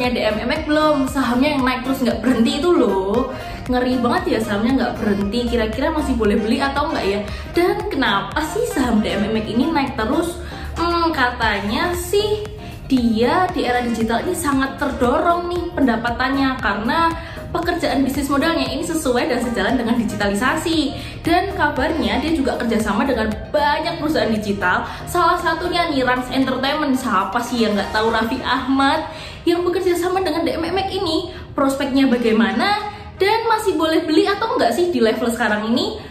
kayak DMMX belum, sahamnya yang naik terus nggak berhenti itu loh. Ngeri banget ya, sahamnya nggak berhenti. Kira-kira masih boleh beli atau nggak ya? Dan kenapa sih saham DMMX ini naik terus? Katanya sih dia di era digital ini sangat terdorong nih pendapatannya karena pekerjaan bisnis modalnya ini sesuai dan sejalan dengan digitalisasi. Dan kabarnya dia juga kerjasama dengan banyak perusahaan digital, salah satunya nih Rans Entertainment. Siapa sih yang nggak tahu Raffi Ahmad yang bekerja sama dengan DMMX ini? Prospeknya bagaimana? Dan masih boleh beli atau enggak sih di level sekarang ini?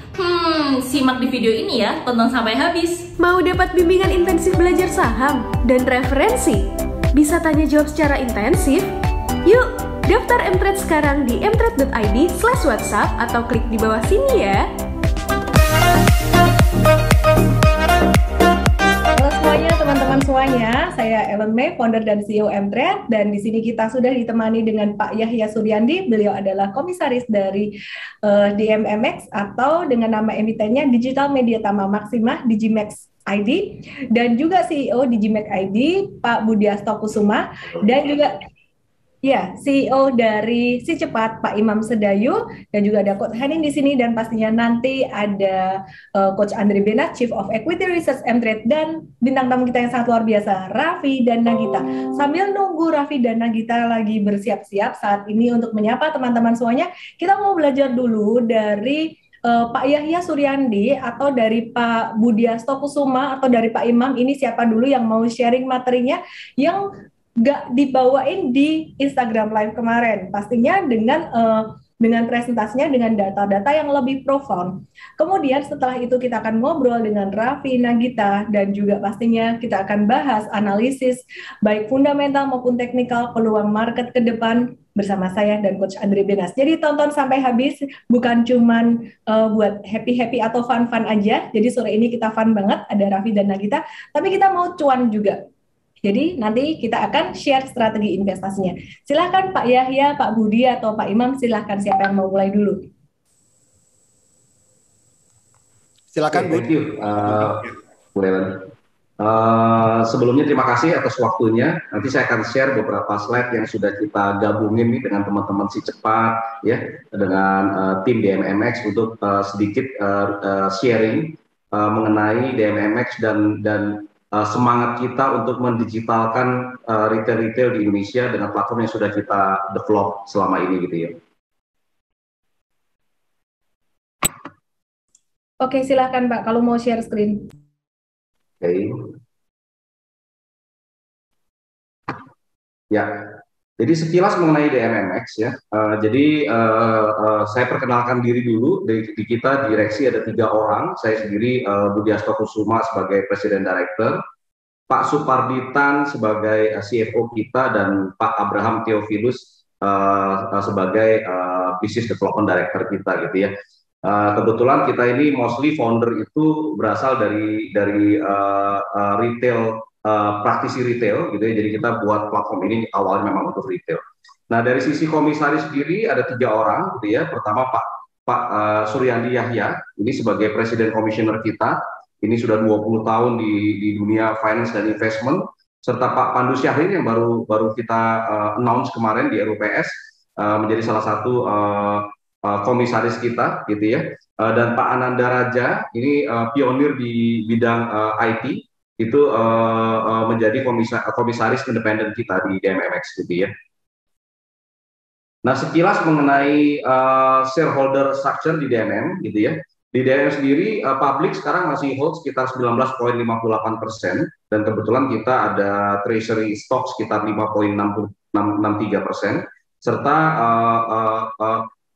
Simak di video ini ya, tonton sampai habis. Mau dapat bimbingan intensif belajar saham dan referensi? Bisa tanya jawab secara intensif? Yuk, daftar mtrade sekarang di mtrade.id/whatsapp atau klik di bawah sini ya. Halo semuanya, teman-teman semuanya. Saya Ellen May, founder dan CEO mtrade, dan di sini kita sudah ditemani dengan Pak Yahya Suryandi. Beliau adalah komisaris dari DMMX atau dengan nama emitennya Digital Media Tama Maxima Digimax ID, dan juga CEO Digimax ID Pak Budiasto Kusuma, dan juga ya, CEO dari Si Cepat, Pak Imam Sedayu, dan juga ada Coach Hanin di sini, dan pastinya nanti ada Coach Andre Bena, Chief of Equity Research mtrade, dan bintang tamu kita yang sangat luar biasa, Raffi dan Nagita. Sambil nunggu Raffi dan Nagita lagi bersiap-siap saat ini untuk menyapa teman-teman semuanya, kita mau belajar dulu dari Pak Yahya Suryandi atau dari Pak Budiasto Kusuma atau dari Pak Imam. Ini siapa dulu yang mau sharing materinya yang nggak dibawain di Instagram Live kemarin, pastinya dengan presentasinya dengan data-data yang lebih profound. Kemudian setelah itu kita akan ngobrol dengan Raffi, Nagita, dan juga pastinya kita akan bahas analisis baik fundamental maupun teknikal peluang market ke depan bersama saya dan Coach Andre Benas. Jadi tonton sampai habis, bukan cuman buat happy-happy atau fun-fun aja. Jadi sore ini kita fun banget, ada Raffi dan Nagita, tapi kita mau cuan juga. Jadi nanti kita akan share strategi investasinya. Silahkan Pak Yahya, Pak Budi, atau Pak Imam, silahkan siapa yang mau mulai dulu. Silakan, Bu. Thank you, Bu Ellen. Sebelumnya terima kasih atas waktunya. Nanti saya akan share beberapa slide yang sudah kita gabungin nih dengan teman-teman Si Cepat, ya, dengan tim DMMX untuk sedikit sharing mengenai DMMX dan semangat kita untuk mendigitalkan retail-retail di Indonesia dengan platform yang sudah kita develop selama ini gitu ya. Oke, silakan Pak kalau mau share screen. Oke. Ya, jadi sekilas mengenai DMMX ya. Saya perkenalkan diri dulu. Di kita direksi ada 3 orang. Saya sendiri Budiasto Kusuma sebagai Presiden Director, Pak Suparditan sebagai CFO kita, dan Pak Abraham Theophilus sebagai Business Development Director kita gitu ya. Kebetulan kita ini mostly founder itu berasal dari retail, praktisi retail gitu ya. Jadi kita buat platform ini awalnya memang untuk retail. Nah, dari sisi komisaris sendiri ada 3 orang gitu ya. Pertama Pak Suryandi Yahya, ini sebagai Presiden Komisioner kita. Ini sudah 20 tahun di dunia finance dan investment, serta Pak Pandu Syahrin yang baru kita announce kemarin di RUPS menjadi salah satu komisaris kita gitu ya. Dan Pak Ananda Raja ini pionir di bidang IT, itu menjadi komisaris independen kita di DMMX gitu ya. Nah, sekilas mengenai shareholder structure di DMM gitu ya. Di DMM sendiri publik sekarang masih hold sekitar 19,58%, dan kebetulan kita ada treasury stock sekitar 5,63%, serta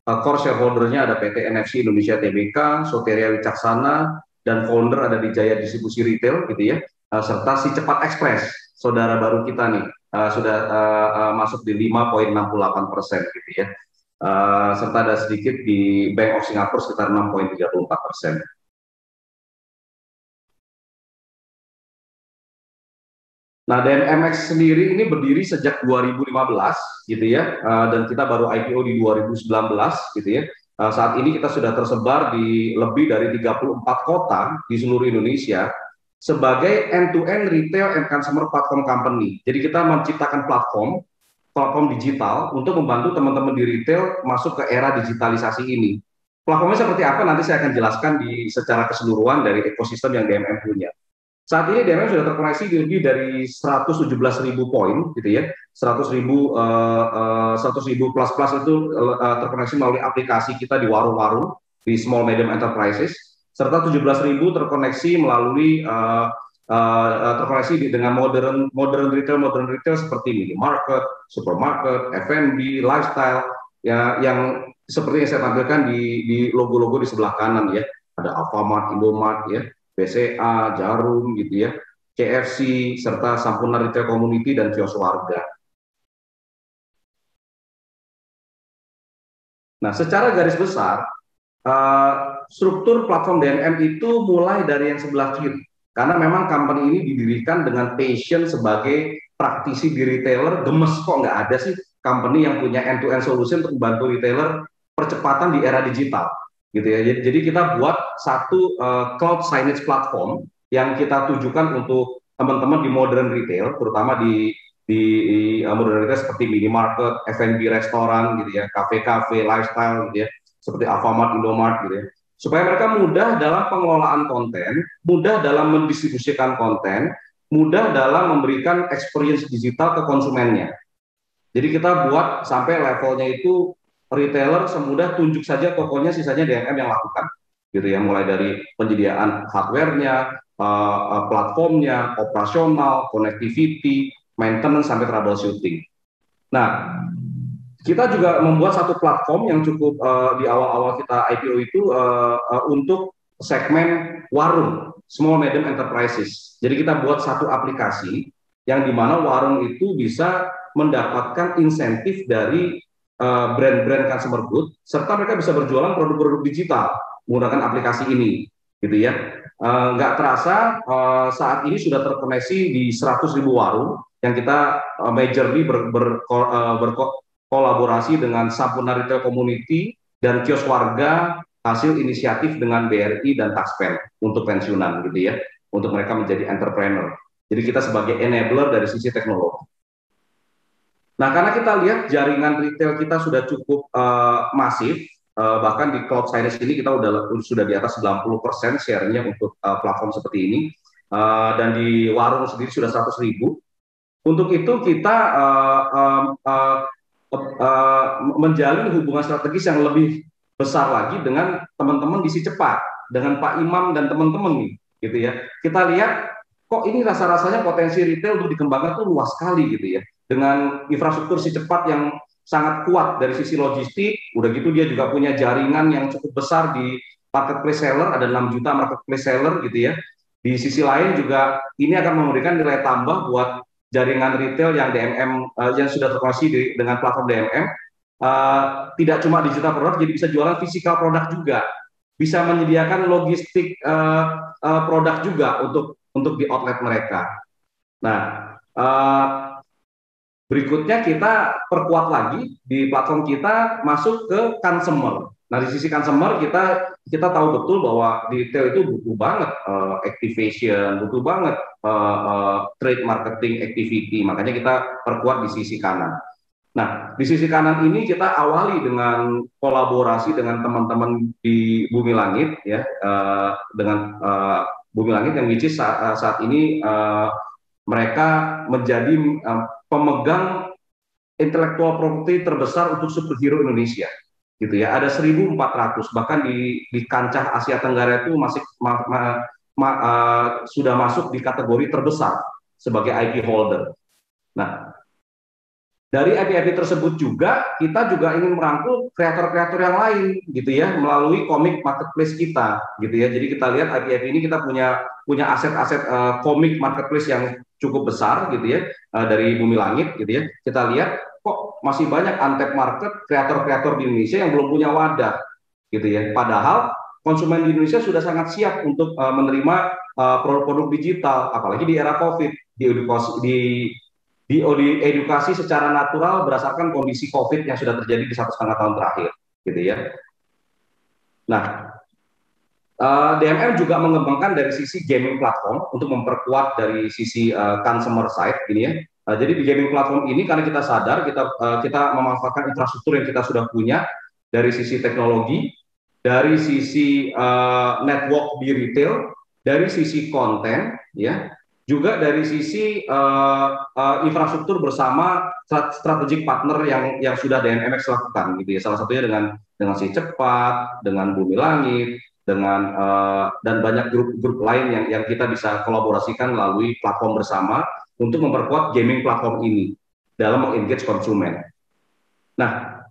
core shareholdernya ada PT NFC Indonesia Tbk, Soteria Wicaksana, dan founder ada di Jaya Distribusi Retail gitu ya, serta Si Cepat Express, saudara baru kita nih, sudah masuk di 5,68% gitu ya. Serta ada sedikit di Bank of Singapore sekitar 6,34%. Nah, DMMX sendiri ini berdiri sejak 2015 gitu ya, dan kita baru IPO di 2019 gitu ya. Saat ini kita sudah tersebar di lebih dari 34 kota di seluruh Indonesia sebagai end-to-end retail and consumer platform company. Jadi kita menciptakan platform platform digital untuk membantu teman-teman di retail masuk ke era digitalisasi ini. Platformnya seperti apa nanti saya akan jelaskan secara keseluruhan dari ekosistem yang DMM punya. Saat ini DMM sudah terkoneksi di lebih dari 117.000 poin, gitu ya. 100.000 plus itu terkoneksi melalui aplikasi kita di warung-warung, di small medium enterprises, serta 17.000 terkoneksi melalui dengan modern retail seperti minimarket, supermarket, F&B, lifestyle, ya, yang seperti yang saya tampilkan di logo-logo di sebelah kanan ya, ada Alfamart, Indomart ya, BCA, Jarum gitu ya, KFC, serta Sampurna Retail Community dan kios warga. Nah, secara garis besar, struktur platform DMM itu mulai dari yang sebelah kiri, karena memang company ini didirikan dengan passion sebagai praktisi di retailer. Gemes kok nggak ada sih company yang punya end-to-end solution untuk membantu retailer percepatan di era digital, gitu ya. Jadi kita buat satu cloud signage platform yang kita tujukan untuk teman-teman di modern retail, terutama di modern retail seperti minimarket, F&B restoran, gitu ya, kafe-kafe, lifestyle, gitu ya, seperti Alfamart, Indomart, gitu ya, supaya mereka mudah dalam pengelolaan konten, mudah dalam mendistribusikan konten, mudah dalam memberikan experience digital ke konsumennya. Jadi kita buat sampai levelnya itu retailer semudah tunjuk saja tokonya, sisanya DMM yang lakukan, gitu ya, mulai dari penyediaan hardware-nya, platformnya, operasional, connectivity, maintenance, sampai troubleshooting. Nah, kita juga membuat satu platform yang cukup di awal-awal kita IPO itu untuk segmen warung, small medium enterprises. Jadi kita buat satu aplikasi yang dimana warung itu bisa mendapatkan insentif dari brand-brand consumer good, serta mereka bisa berjualan produk-produk digital menggunakan aplikasi ini, gitu ya. Nggak terasa saat ini sudah terkoneksi di 100.000 warung yang kita majorly berkolaborasi dengan Sampurna Retail Community dan kios warga, hasil inisiatif dengan BRI dan Taxpen untuk pensiunan, gitu ya, untuk mereka menjadi entrepreneur. Jadi kita sebagai enabler dari sisi teknologi. Nah, karena kita lihat jaringan retail kita sudah cukup masif, bahkan di cloud signage ini kita sudah di atas 90% share-nya untuk platform seperti ini, dan di warung sendiri sudah 100.000. Untuk itu kita menjalin hubungan strategis yang lebih besar lagi dengan teman-teman di Si Cepat, dengan Pak Imam dan teman-teman nih, gitu ya. Kita lihat kok ini rasa-rasanya potensi retail untuk dikembangkan tuh luas sekali, gitu ya. Dengan infrastruktur Si Cepat yang sangat kuat dari sisi logistik, udah gitu dia juga punya jaringan yang cukup besar di marketplace seller, ada 6 juta marketplace seller, gitu ya. Di sisi lain juga ini akan memberikan nilai tambah buat jaringan retail yang DMM yang sudah terkoneksi dengan platform DMM. Tidak cuma digital produk, jadi bisa jualan physical produk juga, bisa menyediakan logistik produk juga untuk di outlet mereka. Nah, berikutnya kita perkuat lagi di platform kita masuk ke consumer. Nah, di sisi consumer kita tahu betul bahwa di retail itu butuh banget activation, butuh banget trade marketing activity. Makanya kita perkuat di sisi kanan. Nah, di sisi kanan ini kita awali dengan kolaborasi dengan teman-teman di Bumi Langit, ya, dengan Bumi Langit yang which is saat ini mereka menjadi pemegang intellectual property terbesar untuk superhero Indonesia, gitu ya. Ada 1.400, bahkan di kancah Asia Tenggara itu masih sudah masuk di kategori terbesar sebagai IP holder. Nah, dari IP-IP tersebut juga kita juga ingin merangkul kreator-kreator yang lain, gitu ya, melalui komik marketplace kita, gitu ya. Jadi kita lihat IP-IP ini kita punya aset-aset komik marketplace yang cukup besar, gitu ya, dari Bumi Langit, gitu ya. Kita lihat kok masih banyak untapped market kreator-kreator di Indonesia yang belum punya wadah, gitu ya. Padahal konsumen di Indonesia sudah sangat siap untuk menerima produk-produk digital, apalagi di era COVID, diedukasi secara natural berdasarkan kondisi COVID yang sudah terjadi di 1,5 tahun terakhir, gitu ya. Nah, DMM juga mengembangkan dari sisi gaming platform untuk memperkuat dari sisi consumer side, gini ya. Jadi di gaming platform ini karena kita sadar kita memanfaatkan infrastruktur yang kita sudah punya dari sisi teknologi, dari sisi network di retail, dari sisi konten, ya, juga dari sisi infrastruktur bersama strategic partner yang sudah DMMX lakukan, gitu ya. Salah satunya dengan Si Cepat, dengan Bumi Langit, dengan dan banyak grup-grup lain yang kita bisa kolaborasikan melalui platform bersama untuk memperkuat gaming platform ini dalam mengengage konsumen. Nah,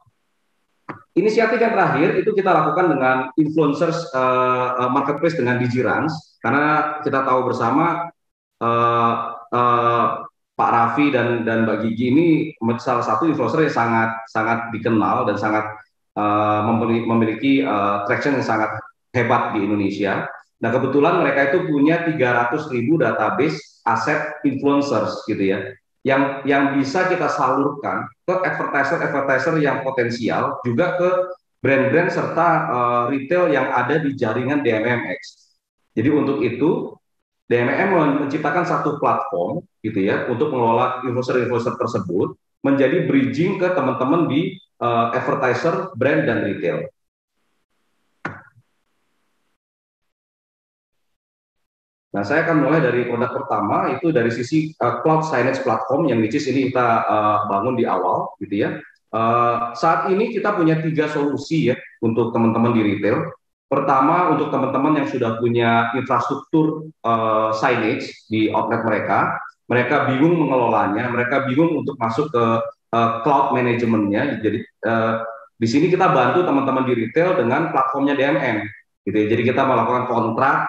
inisiatif yang terakhir itu kita lakukan dengan influencers marketplace dengan Digirans, karena kita tahu bersama Pak Raffi dan Mbak Gigi ini salah satu influencer yang sangat dikenal dan sangat memiliki traction yang sangat hebat di Indonesia. Nah, kebetulan mereka itu punya 300.000 database aset influencers, gitu ya, yang bisa kita salurkan ke advertiser yang potensial, juga ke brand-brand serta retail yang ada di jaringan DMMX. Jadi untuk itu DMM menciptakan satu platform, gitu ya, untuk mengelola influencer tersebut menjadi bridging ke teman-teman di advertiser, brand, dan retail. Nah, saya akan mulai dari produk pertama, itu dari sisi cloud signage platform yang which is ini kita bangun di awal, gitu ya. Saat ini kita punya 3 solusi ya untuk teman-teman di retail. Pertama, untuk teman-teman yang sudah punya infrastruktur signage di outlet mereka bingung mengelolanya, mereka bingung untuk masuk ke cloud manajemennya. Jadi di sini kita bantu teman-teman di retail dengan platformnya DMM, gitu ya. Jadi kita melakukan kontrak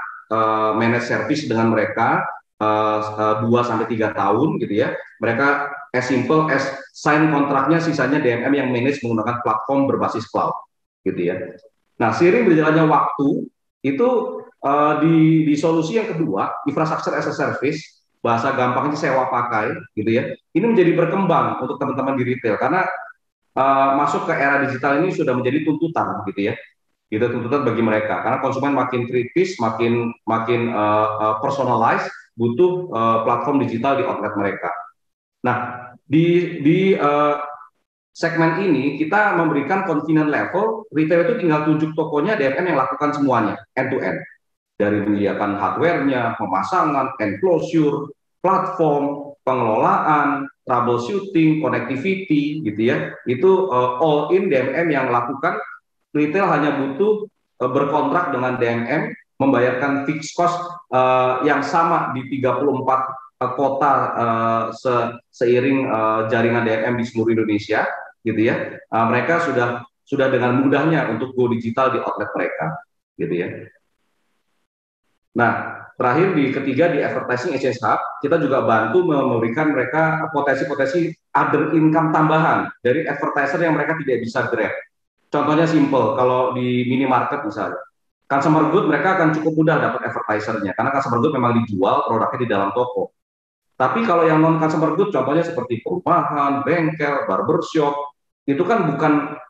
manage service dengan mereka 2-3 tahun, gitu ya. Mereka as simple as sign kontraknya, sisanya DMM yang manage menggunakan platform berbasis cloud, gitu ya. Nah, seiring berjalannya waktu itu di solusi yang kedua, infrastructure as a service, bahasa gampangnya sewa pakai, gitu ya. Ini menjadi berkembang untuk teman-teman di retail karena masuk ke era digital ini sudah menjadi tuntutan, gitu ya. Itu tuntutan bagi mereka karena konsumen makin kritis, makin personalized, butuh platform digital di outlet mereka. Nah, di segmen ini kita memberikan confidence level, retail itu tinggal tunjuk tokonya, DMM yang lakukan semuanya end to end, dari menyediakan hardware-nya, pemasangan, enclosure, platform, pengelolaan, troubleshooting, connectivity, gitu ya. Itu all in DMM yang lakukan. Retail hanya butuh berkontrak dengan DMM, membayarkan fixed cost yang sama di 34 kota seiring jaringan DMM di seluruh Indonesia, gitu ya. Mereka sudah dengan mudahnya untuk go digital di outlet mereka, gitu ya. Nah, terakhir ketiga di advertising exchange hub, kita juga bantu memberikan mereka potensi-potensi other income tambahan dari advertiser yang mereka tidak bisa grab. Contohnya simple, kalau di minimarket misalnya, consumer good mereka akan cukup mudah dapat advertisernya karena consumer good memang dijual produknya di dalam toko. Tapi kalau yang non consumer good, contohnya seperti perumahan, bengkel, barbershop, itu kan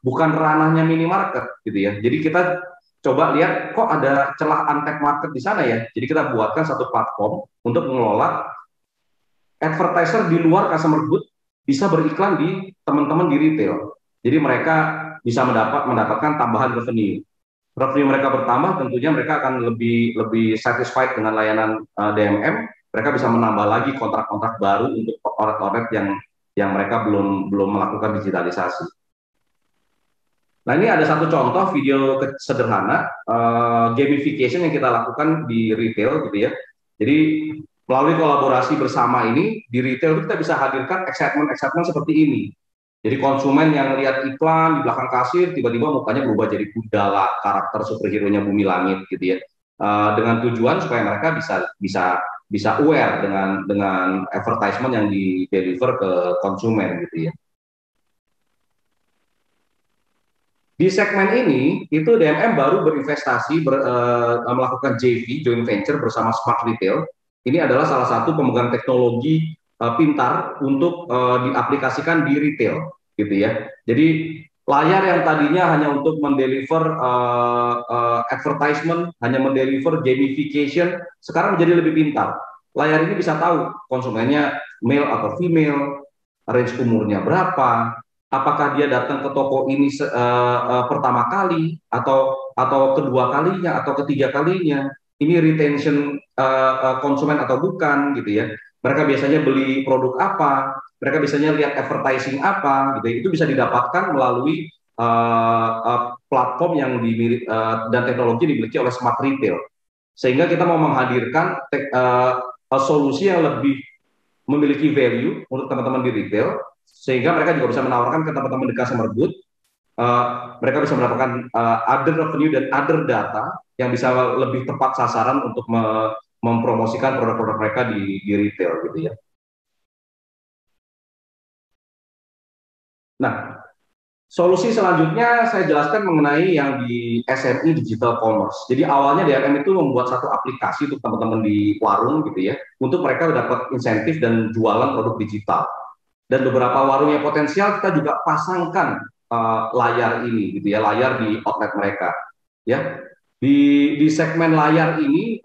bukan ranahnya minimarket, gitu ya. Jadi kita coba lihat kok ada celah untapped market di sana ya. Jadi kita buatkan satu platform untuk mengelola advertiser di luar consumer good bisa beriklan di teman-teman di retail. Jadi mereka bisa mendapatkan tambahan revenue. Revenue mereka bertambah, tentunya mereka akan lebih satisfied dengan layanan DMM. Mereka bisa menambah lagi kontrak-kontrak baru untuk outlet yang mereka belum melakukan digitalisasi. Nah, ini ada satu contoh video sederhana gamification yang kita lakukan di retail, gitu ya. Jadi melalui kolaborasi bersama ini di retail itu kita bisa hadirkan excitement seperti ini. Jadi konsumen yang lihat iklan di belakang kasir tiba-tiba mukanya berubah jadi Gundala, karakter superhero-nya Bumi Langit, gitu ya. Dengan tujuan supaya mereka bisa aware dengan advertisement yang di deliver ke konsumen, gitu ya. Di segmen ini itu DMM baru berinvestasi melakukan JV joint venture bersama Smart Retail. Ini adalah salah satu pemegang teknologi pintar untuk diaplikasikan di retail, gitu ya. Jadi layar yang tadinya hanya untuk mendeliver advertisement, hanya mendeliver gamification, sekarang menjadi lebih pintar. layar ini bisa tahu konsumennya male atau female, range umurnya berapa, apakah dia datang ke toko ini pertama kali atau kedua kalinya atau ketiga kalinya, ini retention konsumen atau bukan gitu ya. Mereka biasanya beli produk apa, mereka biasanya lihat advertising apa gitu ya. Itu bisa didapatkan melalui platform yang dan teknologi dimiliki oleh Smart Retail, sehingga kita mau menghadirkan solusi yang lebih memiliki value untuk teman-teman di retail, sehingga mereka juga bisa menawarkan ke teman-teman di customer good. Mereka bisa mendapatkan other revenue dan other data yang bisa lebih tepat sasaran untuk mempromosikan produk-produk mereka di retail gitu ya. Nah, solusi selanjutnya saya jelaskan mengenai yang di SME Digital Commerce. Jadi awalnya DMM itu membuat satu aplikasi untuk teman-teman di warung gitu ya, untuk mereka dapat insentif dan jualan produk digital. Dan beberapa warung yang potensial kita juga pasangkan layar ini gitu ya, layar di outlet mereka. Ya, di segmen layar ini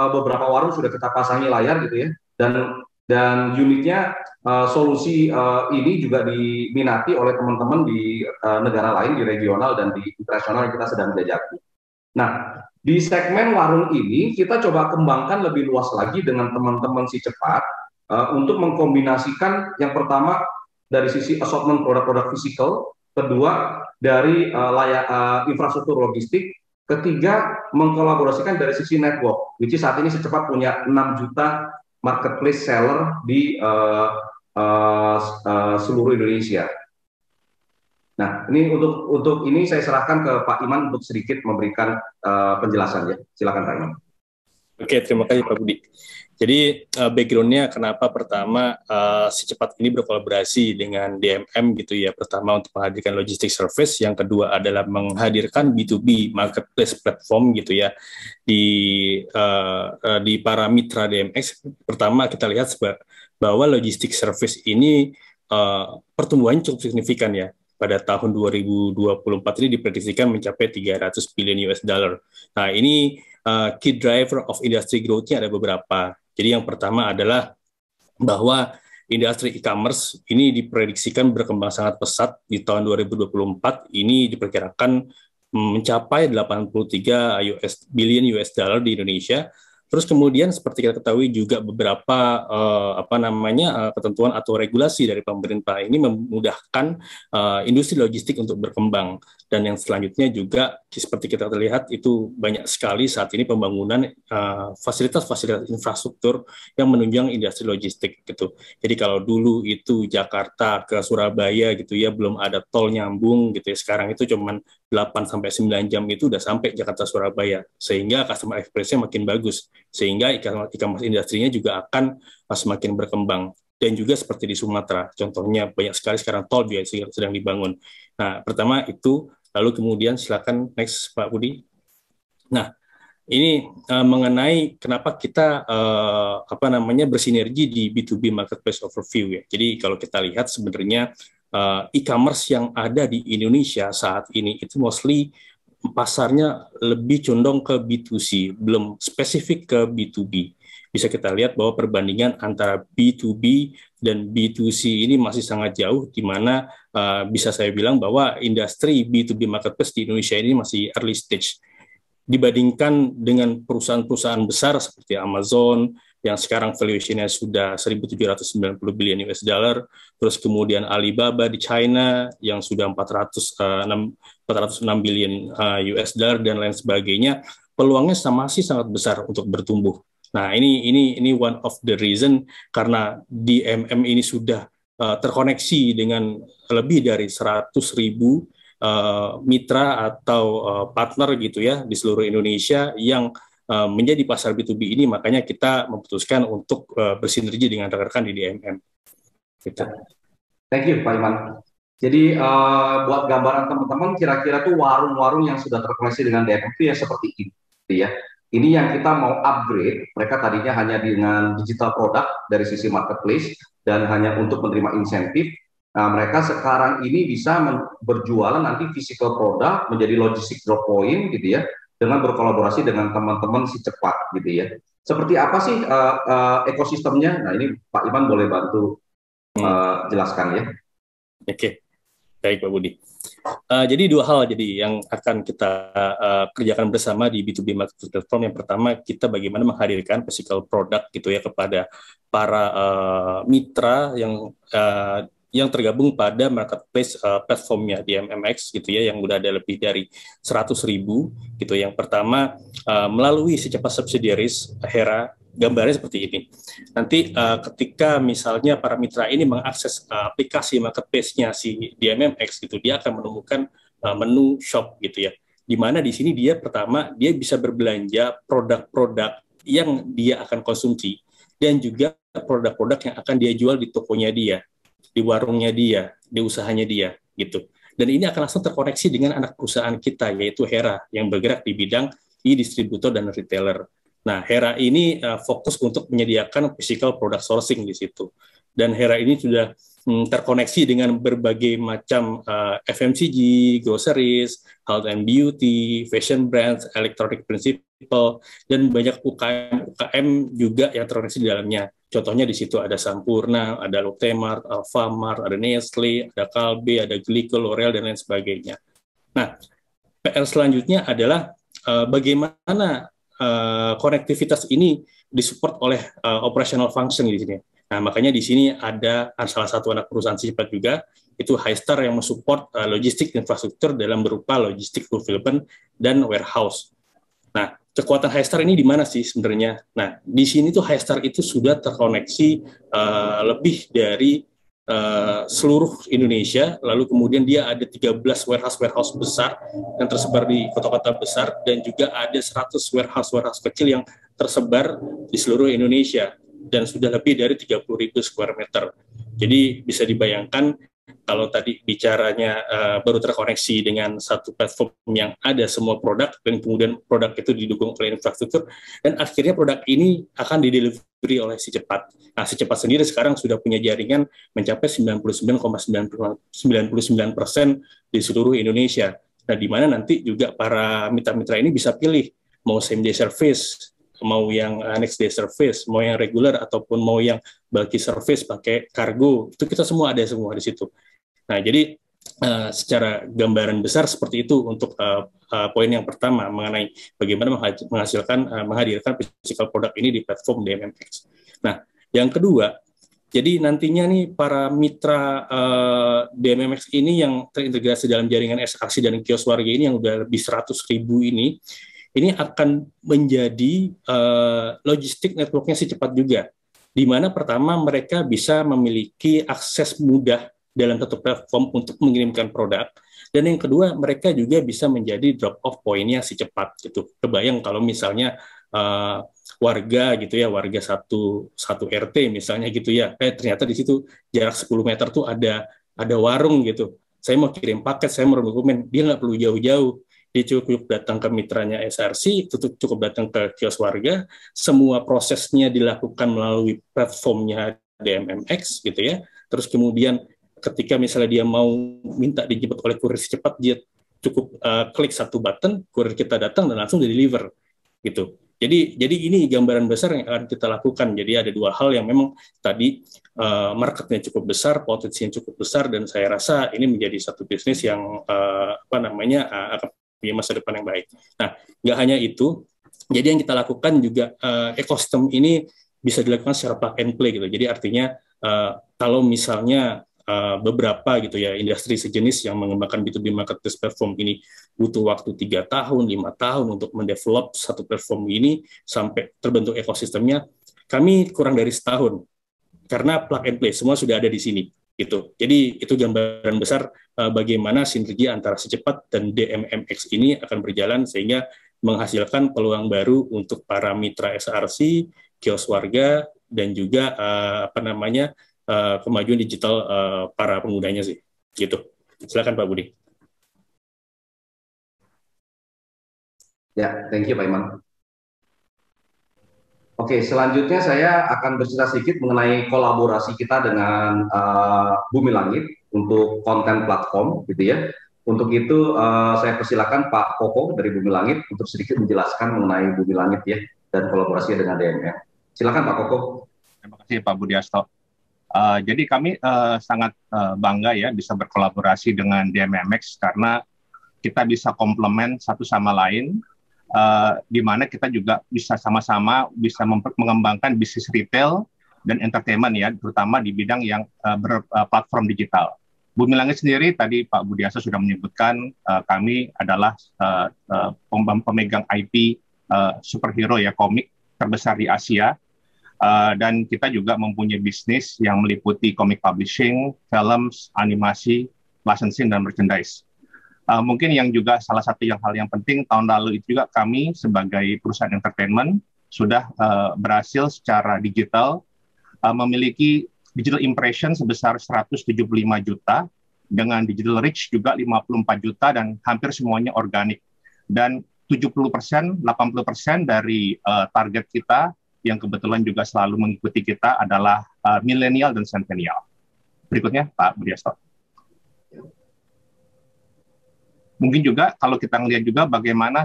beberapa warung sudah kita pasangi layar gitu ya, dan unitnya solusi ini juga diminati oleh teman-teman di negara lain, di regional dan di internasional yang kita sedang jajaki. Nah, di segmen warung ini kita coba kembangkan lebih luas lagi dengan teman-teman si cepat untuk mengkombinasikan yang pertama dari sisi assortment produk-produk fisikal, kedua dari infrastruktur logistik, ketiga mengkolaborasikan dari sisi network, which is saat ini secepat punya 6 juta marketplace seller di seluruh Indonesia. Nah, ini untuk ini saya serahkan ke Pak Iman untuk sedikit memberikan penjelasan ya. Silakan Pak Iman. Oke, terima kasih Pak Budi. Jadi background-nya kenapa pertama si cepat ini berkolaborasi dengan DMM gitu ya. Pertama untuk menghadirkan logistik service, yang kedua adalah menghadirkan B2B marketplace platform gitu ya di para mitra DMX. Pertama kita lihat bahwa logistik service ini pertumbuhannya cukup signifikan ya. Pada tahun 2024 ini diprediksikan mencapai 300 billion US dollar. Nah, ini key driver of industry growth-nya ada beberapa. Jadi yang pertama adalah bahwa industri e-commerce ini diprediksikan berkembang sangat pesat di tahun 2024. Ini diperkirakan mencapai 83 billion US dollar di Indonesia. Terus kemudian seperti kita ketahui juga beberapa ketentuan atau regulasi dari pemerintah ini memudahkan industri logistik untuk berkembang. Dan yang selanjutnya juga seperti kita lihat itu banyak sekali saat ini pembangunan fasilitas-fasilitas infrastruktur yang menunjang industri logistik gitu. Jadi kalau dulu itu Jakarta ke Surabaya gitu ya belum ada tol nyambung gitu ya, sekarang itu cuman 8-9 jam itu udah sampai Jakarta Surabaya, sehingga customer experience-nya makin bagus, sehingga e-commerce industrinya juga akan semakin berkembang. Dan juga seperti di Sumatera, contohnya banyak sekali sekarang tol juga sedang dibangun. Nah, pertama itu, lalu kemudian silakan next Pak Budi. Nah, ini mengenai kenapa kita bersinergi di B2B marketplace overview ya. Jadi kalau kita lihat sebenarnya e-commerce yang ada di Indonesia saat ini itu mostly pasarnya lebih condong ke B2C, belum spesifik ke B2B. Bisa kita lihat bahwa perbandingan antara B2B dan B2C ini masih sangat jauh, di mana bisa saya bilang bahwa industri B2B marketplace di Indonesia ini masih early stage. Dibandingkan dengan perusahaan-perusahaan besar seperti Amazon, yang sekarang valuation-nya sudah 1.790 billion US dollar, terus kemudian Alibaba di China yang sudah 406 billion US dollar dan lain sebagainya, peluangnya masih sangat besar untuk bertumbuh. Nah, ini one of the reason karena DMM ini sudah terkoneksi dengan lebih dari 100.000 mitra atau partner gitu ya di seluruh Indonesia yang menjadi pasar B2B ini, makanya kita memutuskan untuk bersinergi dengan rekan-rekan di DMM. Gitu. Thank you Pak Iman. Jadi buat gambaran teman-teman, kira-kira tuh warung-warung yang sudah terkoneksi dengan DMM itu ya seperti ini, ya. Ini yang kita mau upgrade. Mereka tadinya hanya dengan digital product dari sisi marketplace dan hanya untuk menerima insentif. Nah, mereka sekarang ini bisa berjualan nanti physical product menjadi logistic drop point gitu ya, dengan berkolaborasi dengan teman-teman si cepat gitu ya. seperti apa sih ekosistemnya? Nah, ini Pak Iman boleh bantu jelaskan ya. Oke, baik Pak Budi. Jadi dua hal yang akan kita kerjakan bersama di B2B Marketplace Platform. Yang pertama, kita bagaimana menghadirkan physical product gitu ya kepada para mitra yang tergabung pada marketplace platformnya di MMX gitu ya, yang udah ada lebih dari 100.000 gitu. Yang pertama, melalui Secepat Subsidiaries Hera, gambarnya seperti ini. Nanti ketika misalnya para mitra ini mengakses aplikasi marketplace-nya si DMMX gitu, dia akan menemukan menu shop gitu ya. Di mana di sini dia pertama dia bisa berbelanja produk-produk yang dia akan konsumsi dan juga produk-produk yang akan dia jual di tokonya dia, di warungnya dia, di usahanya dia gitu. Dan ini akan langsung terkoneksi dengan anak perusahaan kita yaitu Hera yang bergerak di bidang e-distributor dan retailer. Nah, Hera ini fokus untuk menyediakan physical product sourcing di situ. Dan Hera ini sudah terkoneksi dengan berbagai macam FMCG, groceries, health and beauty, fashion brands, electronic principle, dan banyak UKM juga yang terkoneksi di dalamnya. Contohnya di situ ada Sampurna, ada Lotte Mart, Alfamart, ada Nestle, ada Kalbe, ada Glico, L'Oreal, dan lain sebagainya. Nah, PR selanjutnya adalah bagaimana konektivitas ini disupport oleh operational function di sini. Nah, makanya di sini ada salah satu anak perusahaan Secepat juga, itu Highstar yang mensupport logistik infrastruktur dalam berupa logistik fulfillment dan warehouse. Nah, kekuatan Highstar ini di mana sih sebenarnya? Nah, di sini tuh Highstar itu sudah terkoneksi lebih dari seluruh Indonesia, lalu kemudian dia ada 13 warehouse besar yang tersebar di kota-kota besar, dan juga ada 100 warehouse kecil yang tersebar di seluruh Indonesia, dan sudah lebih dari 30.000 square meter. Jadi bisa dibayangkan kalau tadi bicaranya baru terkoneksi dengan satu platform yang ada semua produk, dan kemudian produk itu didukung oleh infrastruktur, dan akhirnya produk ini akan didelivery oleh Secepat. Nah, Secepat sendiri sekarang sudah punya jaringan mencapai 99,99% di seluruh Indonesia. Nah, di mana nanti juga para mitra-mitra ini bisa pilih mau same day service, mau yang next day service, mau yang regular, ataupun mau yang bulky service pakai kargo, itu kita semua ada semua di situ. Nah, jadi secara gambaran besar seperti itu untuk poin yang pertama mengenai bagaimana menghadirkan physical product ini di platform DMMX. Nah, yang kedua, jadi nantinya nih para mitra DMMX ini yang terintegrasi dalam jaringan SRC dan kios warga ini yang udah lebih 100.000 ini akan menjadi logistik networknya Secepat juga, di mana pertama mereka bisa memiliki akses mudah dalam satu platform untuk mengirimkan produk, dan yang kedua mereka juga bisa menjadi drop off point-nya Secepat gitu. Kebayang kalau misalnya warga gitu ya, warga satu RT misalnya gitu ya, ternyata di situ jarak 10 meter tuh ada warung gitu. Saya mau kirim paket, saya mau dokumen, dia nggak perlu jauh-jauh. Dia cukup datang ke mitranya SRC, cukup datang ke kios warga, semua prosesnya dilakukan melalui platformnya DMMX gitu ya. Terus kemudian ketika misalnya dia mau minta dijemput oleh kurir Secepat, dia cukup klik satu button, kurir kita datang dan langsung di-deliver gitu. Jadi ini gambaran besar yang akan kita lakukan. Jadi ada dua hal yang memang tadi marketnya cukup besar, potensinya cukup besar, dan saya rasa ini menjadi satu bisnis yang akan punya masa depan yang baik. Nah, nggak hanya itu, jadi yang kita lakukan juga ekosistem ini bisa dilakukan secara plug and play gitu. Jadi artinya kalau misalnya beberapa gitu ya industri sejenis yang mengembangkan B2B marketplace platform ini butuh waktu 3 tahun, 5 tahun untuk mendevelop satu platform ini sampai terbentuk ekosistemnya, kami kurang dari setahun karena plug and play, semua sudah ada di sini gitu. Jadi itu gambaran besar bagaimana sinergi antara Secepat dan DMMX ini akan berjalan sehingga menghasilkan peluang baru untuk para mitra SRC, kios warga, dan juga kemajuan digital para penggunanya sih, gitu. Silakan Pak Budi. Ya, thank you Pak Iman. Oke, selanjutnya saya akan bercerita sedikit mengenai kolaborasi kita dengan Bumi Langit untuk konten platform, gitu ya. Untuk itu saya persilakan Pak Koko dari Bumi Langit untuk sedikit menjelaskan mengenai Bumi Langit ya. dan kolaborasi dengan DMM. Silakan Pak Koko. Terima kasih Pak Budiasto. Jadi kami sangat bangga ya bisa berkolaborasi dengan DMMX karena kita bisa komplement satu sama lain, di mana kita juga bisa sama-sama bisa mengembangkan bisnis retail dan entertainment ya, terutama di bidang yang berplatform digital. Bumi Langit sendiri tadi Pak Budiasto sudah menyebutkan kami adalah pemegang IP superhero ya, komik terbesar di Asia. Dan kita juga mempunyai bisnis yang meliputi comic publishing, films, animasi, licensing, dan merchandise. Mungkin yang juga salah satu hal yang penting tahun lalu itu juga kami sebagai perusahaan entertainment sudah berhasil secara digital memiliki digital impression sebesar 175 juta, dengan digital reach juga 54 juta, dan hampir semuanya organik. Dan 70%, 80% dari target kita yang kebetulan juga selalu mengikuti kita adalah milenial dan centennial. Berikutnya, Pak Budiasto. Mungkin juga kalau kita melihat juga bagaimana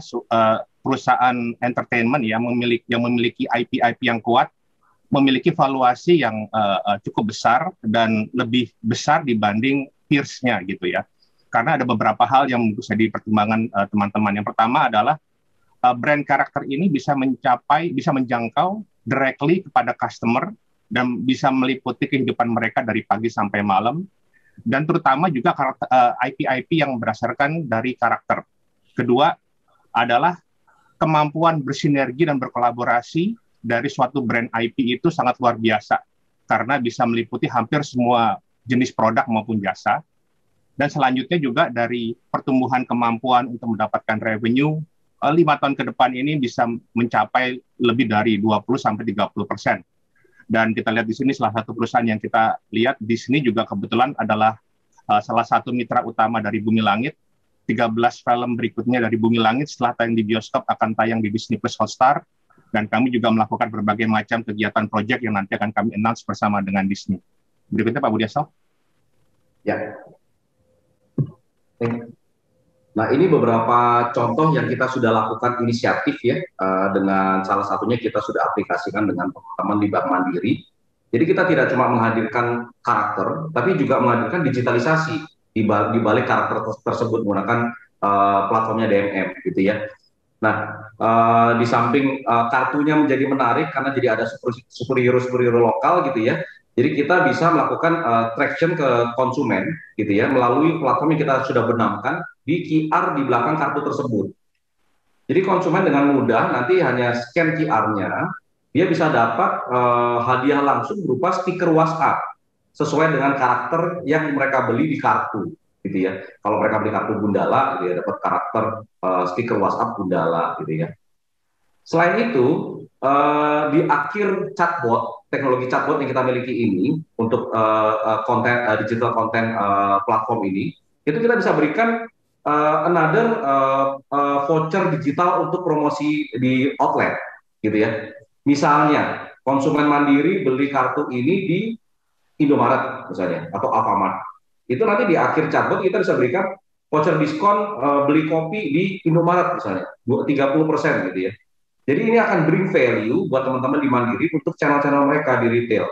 perusahaan entertainment yang memiliki IP-IP yang kuat, memiliki valuasi yang cukup besar dan lebih besar dibanding peers-nya gitu ya. Karena ada beberapa hal yang bisa dipertimbangkan teman-teman. Yang pertama adalah brand karakter ini bisa menjangkau directly kepada customer dan bisa meliputi kehidupan mereka dari pagi sampai malam, dan terutama juga IP-IP yang berdasarkan dari karakter. Kedua adalah kemampuan bersinergi dan berkolaborasi dari suatu brand IP itu sangat luar biasa karena bisa meliputi hampir semua jenis produk maupun jasa. Dan selanjutnya juga dari pertumbuhan kemampuan untuk mendapatkan revenue 5 tahun ke depan ini bisa mencapai lebih dari 20-30%. Dan kita lihat di sini salah satu perusahaan yang kita lihat di sini juga kebetulan adalah salah satu mitra utama dari Bumi Langit. 13 film berikutnya dari Bumi Langit setelah tayang di bioskop akan tayang di Disney Plus Hotstar. Dan kami juga melakukan berbagai macam kegiatan proyek yang nanti akan kami announce bersama dengan Disney. Berikutnya Pak Budiasto. Ya. Nah, ini beberapa contoh yang kita sudah lakukan inisiatif ya, dengan salah satunya kita sudah aplikasikan dengan teman-teman di Bank Mandiri. Jadi kita tidak cuma menghadirkan karakter, tapi juga menghadirkan digitalisasi di balik karakter tersebut menggunakan platformnya DMM gitu ya. Nah, di samping kartunya menjadi menarik karena jadi ada superhero lokal gitu ya. Jadi kita bisa melakukan traction ke konsumen gitu ya melalui platform yang kita sudah benamkan di QR di belakang kartu tersebut. Jadi konsumen dengan mudah nanti hanya scan QR-nya, dia bisa dapat hadiah langsung berupa stiker WhatsApp sesuai dengan karakter yang mereka beli di kartu, gitu ya. Kalau mereka beli kartu Gundala, dia dapat karakter stiker WhatsApp Gundala, gitu ya. Selain itu, di akhir chatbot, teknologi chatbot yang kita miliki ini untuk konten digital konten platform ini, itu kita bisa berikan another voucher digital untuk promosi di outlet, gitu ya. Misalnya konsumen Mandiri beli kartu ini di Indomaret misalnya atau Alfamart, itu nanti di akhir chatbot kita bisa berikan voucher diskon beli kopi di Indomaret misalnya 30% gitu ya. Jadi ini akan bring value buat teman-teman di Mandiri untuk channel-channel mereka di retail.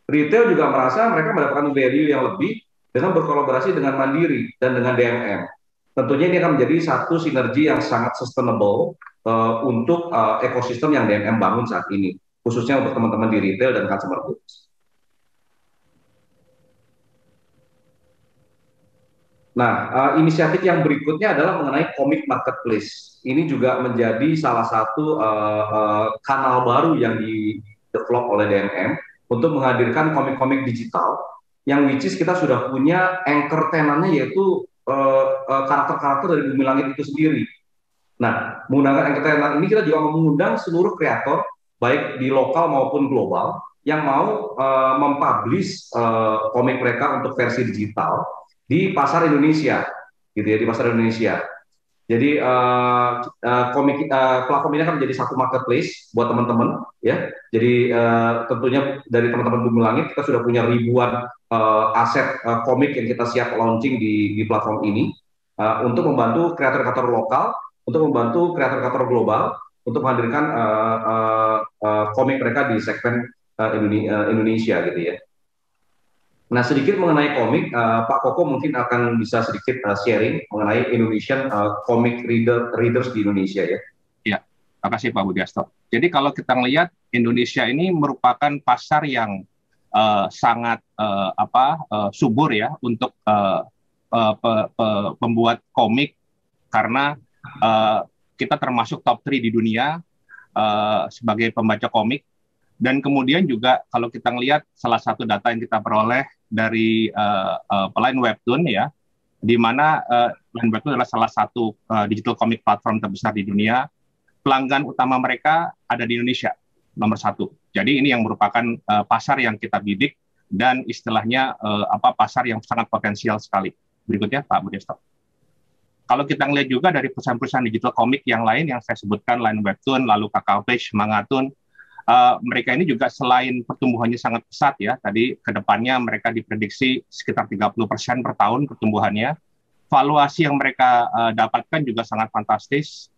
Retail juga merasa mereka mendapatkan value yang lebih dengan berkolaborasi dengan Mandiri dan dengan DMM. Tentunya ini akan menjadi satu sinergi yang sangat sustainable untuk ekosistem yang DMM bangun saat ini, khususnya untuk teman-teman di retail dan consumer goods. Nah, inisiatif yang berikutnya adalah mengenai komik marketplace. Ini juga menjadi salah satu kanal baru yang di-develop oleh DMM untuk menghadirkan komik-komik digital yang which is kita sudah punya anchor tenannya yaitu karakter-karakter dari Bumi Langit itu sendiri. Nah, menggunakan anchor tenan ini kita juga mengundang seluruh kreator baik di lokal maupun global yang mau mempublish komik mereka untuk versi digital di pasar Indonesia, gitu ya, di pasar Indonesia. Jadi platform ini akan menjadi satu marketplace buat teman-teman, ya. Jadi tentunya dari teman-teman Bumi Langit kita sudah punya ribuan aset komik yang kita siap launching di platform ini untuk membantu kreator-kreator lokal, untuk membantu kreator-kreator global untuk menghadirkan komik mereka di segmen Indonesia gitu ya. Nah, sedikit mengenai komik, Pak Koko mungkin akan bisa sedikit sharing mengenai Indonesian comic readers di Indonesia ya. Ya, terima kasih Pak Budiasto. Jadi kalau kita melihat Indonesia ini merupakan pasar yang sangat subur ya untuk pembuat komik, karena kita termasuk top 3 di dunia sebagai pembaca komik. Dan kemudian juga kalau kita melihat salah satu data yang kita peroleh dari Line Webtoon ya, di mana Line Webtoon adalah salah satu digital comic platform terbesar di dunia. Pelanggan utama mereka ada di Indonesia, nomor 1. Jadi ini yang merupakan pasar yang kita bidik dan istilahnya pasar yang sangat potensial sekali. Berikutnya Pak Budiasto. Kalau kita melihat juga dari perusahaan-perusahaan digital komik yang lain yang saya sebutkan, Line Webtoon, lalu Kakao Page, Mangatun, mereka ini juga selain pertumbuhannya sangat pesat ya, tadi ke depannya mereka diprediksi sekitar 30% per tahun pertumbuhannya. Valuasi yang mereka dapatkan juga sangat fantastis.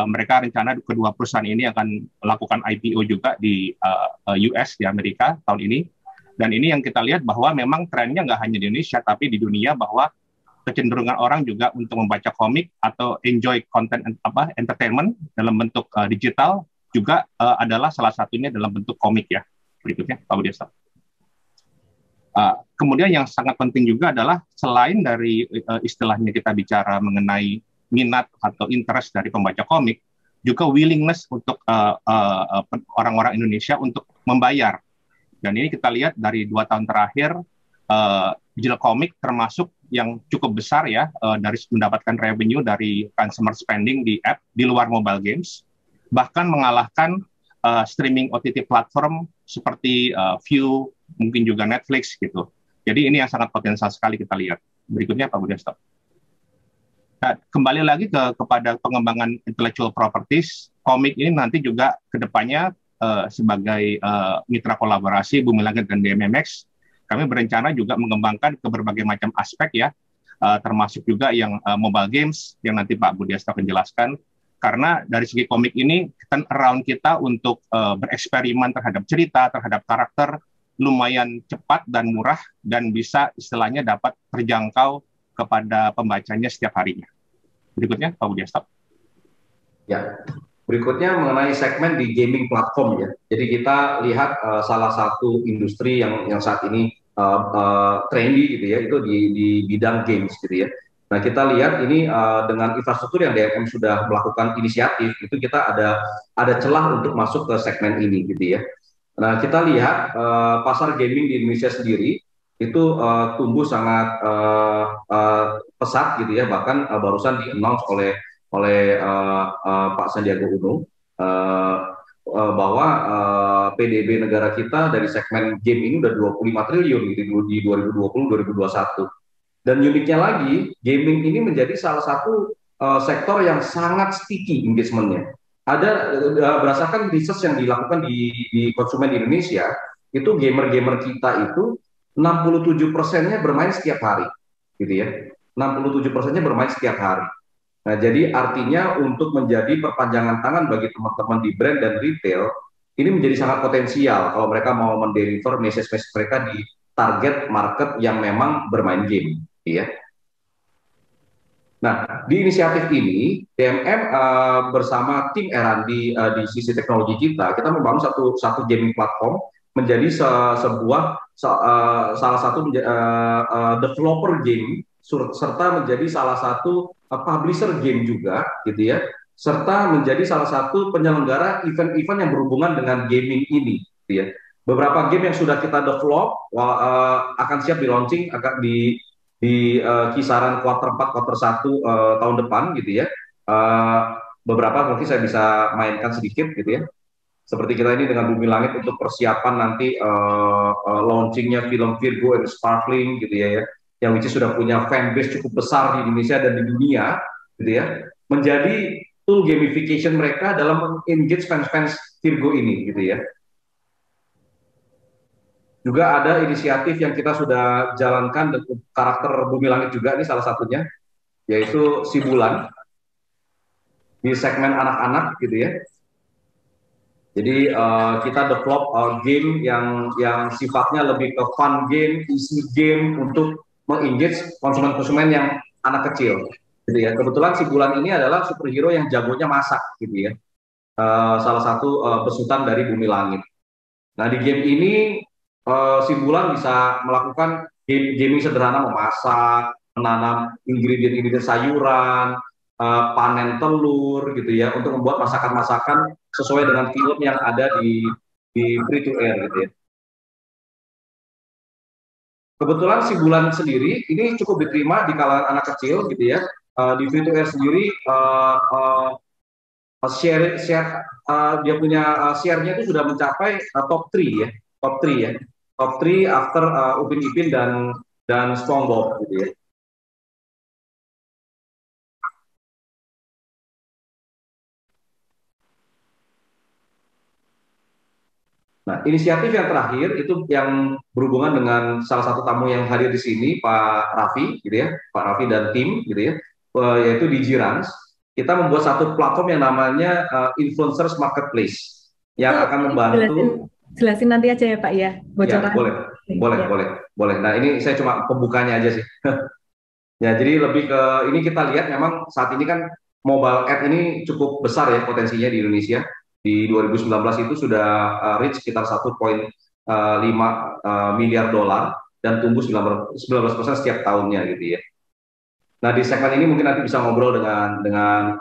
Mereka rencana kedua perusahaan ini akan melakukan IPO juga di US, di Amerika tahun ini. Dan ini yang kita lihat bahwa memang trennya nggak hanya di Indonesia, tapi di dunia, bahwa kecenderungan orang juga untuk membaca komik atau enjoy content entertainment dalam bentuk digital juga adalah salah satunya dalam bentuk komik ya. Berikutnya Pak Budiasto. Kemudian yang sangat penting juga adalah selain dari istilahnya kita bicara mengenai minat atau interest dari pembaca komik, juga willingness untuk orang-orang Indonesia untuk membayar. Dan ini kita lihat dari 2 tahun terakhir, digital komik termasuk yang cukup besar ya, dari mendapatkan revenue dari consumer spending di app di luar mobile games, bahkan mengalahkan streaming OTT platform seperti View, mungkin juga Netflix gitu. Jadi ini yang sangat potensial sekali kita lihat. Berikutnya Pak Budiasto. Nah, kembali lagi kepada pengembangan intellectual properties, komik ini nanti juga kedepannya sebagai mitra kolaborasi Bumi Langit dan DMMX, kami berencana juga mengembangkan ke berbagai macam aspek ya, termasuk juga yang mobile games yang nanti Pak Budiasto akan jelaskan. Karena dari segi komik ini, turnaround kita untuk bereksperimen terhadap cerita, terhadap karakter, lumayan cepat dan murah, dan bisa istilahnya dapat terjangkau kepada pembacanya setiap harinya. Berikutnya, Pak Budiasto. Ya, berikutnya mengenai segmen di gaming platform ya. Jadi kita lihat salah satu industri yang saat ini trendy gitu ya, itu di bidang games gitu ya. Nah, kita lihat ini dengan infrastruktur yang DMM sudah melakukan inisiatif, itu kita ada celah untuk masuk ke segmen ini gitu ya. Nah, kita lihat pasar gaming di Indonesia sendiri itu tumbuh sangat pesat gitu ya, bahkan barusan di-announce oleh Pak Sandiaga Uno bahwa PDB negara kita dari segmen game ini udah 25 triliun gitu di 2020-2021. Dan uniknya lagi, gaming ini menjadi salah satu sektor yang sangat sticky engagement-nya. Ada berdasarkan research yang dilakukan di konsumen di Indonesia, itu gamer-gamer kita itu 67%-nya bermain setiap hari, gitu ya. 67%-nya bermain setiap hari. Nah, jadi artinya untuk menjadi perpanjangan tangan bagi teman-teman di brand dan retail, ini menjadi sangat potensial kalau mereka mau mendeliver message-message mereka di target market yang memang bermain game. Ya. Nah, di inisiatif ini DMM bersama tim R&D di sisi teknologi kita membangun satu gaming platform menjadi salah satu developer game serta menjadi salah satu publisher game juga gitu ya, serta menjadi salah satu penyelenggara event-event yang berhubungan dengan gaming ini gitu ya. Beberapa game yang sudah kita develop akan siap di launching di kisaran kuartal 4, kuartal 1 tahun depan gitu ya. Beberapa mungkin saya bisa mainkan sedikit gitu ya. Seperti kita ini dengan Bumi Langit untuk persiapan nanti launchingnya film Virgo and Sparkling gitu ya, yang which sudah punya fanbase cukup besar di Indonesia dan di dunia gitu ya, menjadi tool gamification mereka dalam engage fans-fans Virgo ini gitu ya. Juga ada inisiatif yang kita sudah jalankan dengan karakter Bumi Langit juga, ini salah satunya, yaitu Si Bulan di segmen anak-anak gitu ya. Jadi kita develop game yang sifatnya lebih ke fun game, easy game untuk mengengage konsumen-konsumen yang anak kecil. Gitu ya. Kebetulan si Bulan ini adalah superhero yang jagonya masak, gitu ya. Salah satu besutan dari Bumi Langit. Nah di game ini si Bulan bisa melakukan gaming sederhana, memasak, menanam ingredient-ingredient sayuran, panen telur gitu ya, untuk membuat masakan-masakan sesuai dengan film yang ada di free to air gitu ya. Kebetulan si Bulan sendiri ini cukup diterima di kalangan anak kecil gitu ya. Di free to air sendiri dia punya share-nya itu sudah mencapai top 3 ya, top 3 after Upin Ipin dan SpongeBob gitu ya. Nah, inisiatif yang terakhir itu yang berhubungan dengan salah satu tamu yang hadir di sini, Pak Raffi, gitu ya, Pak Raffi dan tim, gitu ya, yaitu di Jirans. Kita membuat satu platform yang namanya Influencers Marketplace yang akan membantu. Jelasin nanti aja ya Pak ya, bocoran. Ya, boleh. Nah, ini saya cuma pembukanya aja sih. Ya, jadi lebih ke ini kita lihat memang saat ini kan mobile ad ini cukup besar ya potensinya di Indonesia. Di 2019 itu sudah reach sekitar 1,5 miliar dolar dan tumbuh 19% setiap tahunnya gitu ya. Nah di segmen ini mungkin nanti bisa ngobrol dengan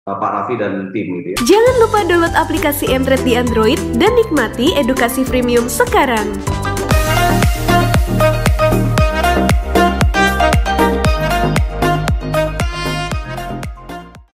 Pak Raffi dan tim gitu ya. Jangan lupa download aplikasi Mtrade di Android dan nikmati edukasi premium sekarang.